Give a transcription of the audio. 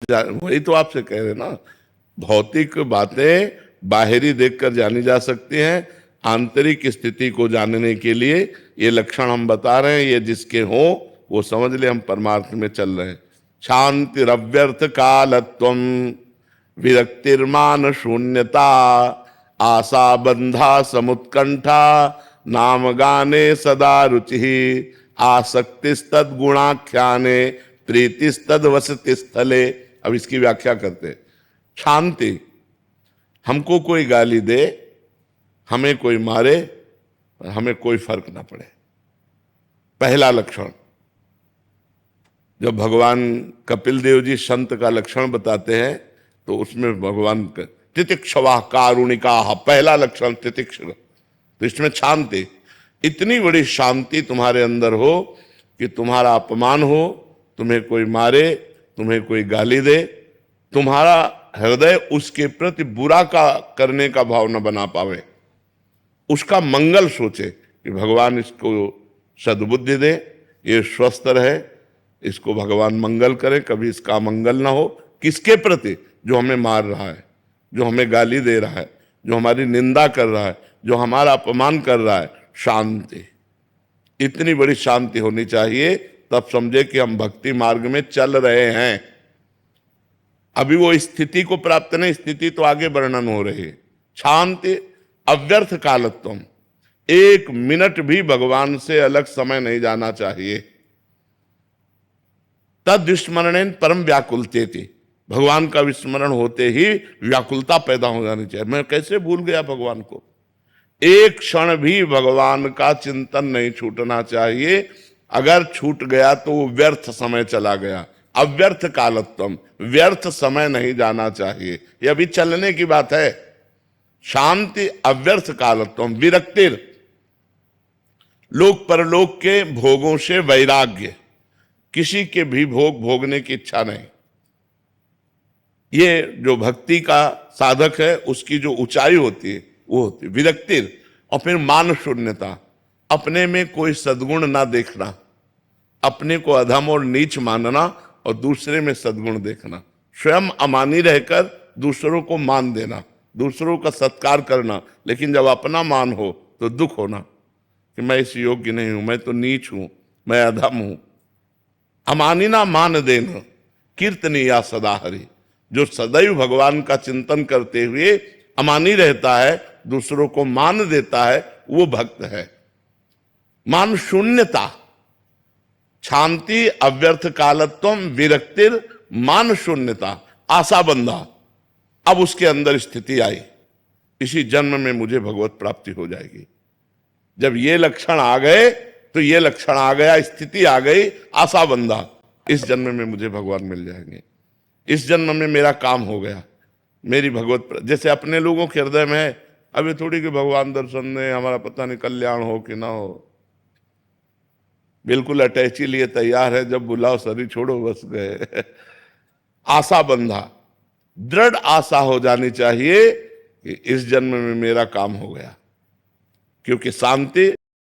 वही तो आपसे कह रहे ना, भौतिक बातें बाहरी देखकर जानी जा सकती हैं, आंतरिक स्थिति को जानने के लिए ये लक्षण हम बता रहे हैं, ये जिसके हो वो समझ ले हम परमार्थ में चल रहे हैं। शांति रव्यर्थ कालत्वम, विरक्तिर्मान शून्यता, आशा बंधा समुत्कंठा, नाम गाने सदा रुचि, आसक्तिस्तद गुणाख्याने, प्रीतिस्तद वसति स्थले। अब इसकी व्याख्या करते हैं। शांति, हमको कोई गाली दे, हमें कोई मारे, हमें कोई फर्क ना पड़े, पहला लक्षण। जब भगवान कपिल देव जी संत का लक्षण बताते हैं तो उसमें भगवान तितिक्षवा कारुणिका, पहला लक्षण तितिक्ष। तो इसमें शांति, इतनी बड़ी शांति तुम्हारे अंदर हो कि तुम्हारा अपमान हो, तुम्हें कोई मारे, तुम्हें कोई गाली दे, तुम्हारा हृदय उसके प्रति बुरा का करने का भाव न बना पावे, उसका मंगल सोचे कि भगवान इसको सद्बुद्धि दे, ये स्वस्थ रहे, इसको भगवान मंगल करे, कभी इसका मंगल ना हो। किसके प्रति? जो हमें मार रहा है, जो हमें गाली दे रहा है, जो हमारी निंदा कर रहा है, जो हमारा अपमान कर रहा है। शांति, इतनी बड़ी शांति होनी चाहिए, तब समझे कि हम भक्ति मार्ग में चल रहे हैं। अभी वो स्थिति को प्राप्त नहीं, स्थिति तो आगे वर्णन हो रही है। शांति अव्यर्थ कालत्वम, एक मिनट भी भगवान से अलग समय नहीं जाना चाहिए। तद विस्मरणेन परम व्याकुलते थी, भगवान का विस्मरण होते ही व्याकुलता पैदा हो जानी चाहिए। मैं कैसे भूल गया भगवान को? एक क्षण भी भगवान का चिंतन नहीं छूटना चाहिए। अगर छूट गया तो वो व्यर्थ समय चला गया। अव्यर्थ कालत्वम, व्यर्थ समय नहीं जाना चाहिए। यह अभी चलने की बात है। शांति अव्यर्थ कालत्वम, विरक्तिर, लोक परलोक के भोगों से वैराग्य, किसी के भी भोग भोगने की इच्छा नहीं। ये जो भक्ति का साधक है उसकी जो ऊंचाई होती है वो होती है विरक्तिर। और फिर मान शून्यता, अपने में कोई सद्गुण ना देखना, अपने को अधम और नीच मानना और दूसरे में सद्गुण देखना, स्वयं अमानी रहकर दूसरों को मान देना, दूसरों का सत्कार करना, लेकिन जब अपना मान हो तो दुख होना कि मैं इस योग्य नहीं हूं, मैं तो नीच हूं, मैं अधम हूं। अमानिना मान देना, कीर्तनीया सदा हरि, जो सदैव भगवान का चिंतन करते हुए अमानी रहता है, दूसरों को मान देता है, वो भक्त है। मान शून्यता, शांति अव्यर्थ कालत्वम, विरक्तिर, मान शून्यता, आशा बंधा। अब उसके अंदर स्थिति आई, इसी जन्म में मुझे भगवत प्राप्ति हो जाएगी। जब ये लक्षण आ गए तो ये लक्षण आ गया, स्थिति आ गई, आशा बंधा, इस जन्म में मुझे भगवान मिल जाएंगे, इस जन्म में मेरा काम हो गया, मेरी भगवत। जैसे अपने लोगों के हृदय में है, अभी थोड़ी कि भगवान दर्शन दे, हमारा पता नहीं कल्याण हो कि ना हो, बिल्कुल अटैची लिए तैयार है, जब बुलाओ सरी छोड़ो बस गए। आशा बंधा, दृढ़ आशा हो जानी चाहिए कि इस जन्म में मेरा काम हो गया, क्योंकि शांति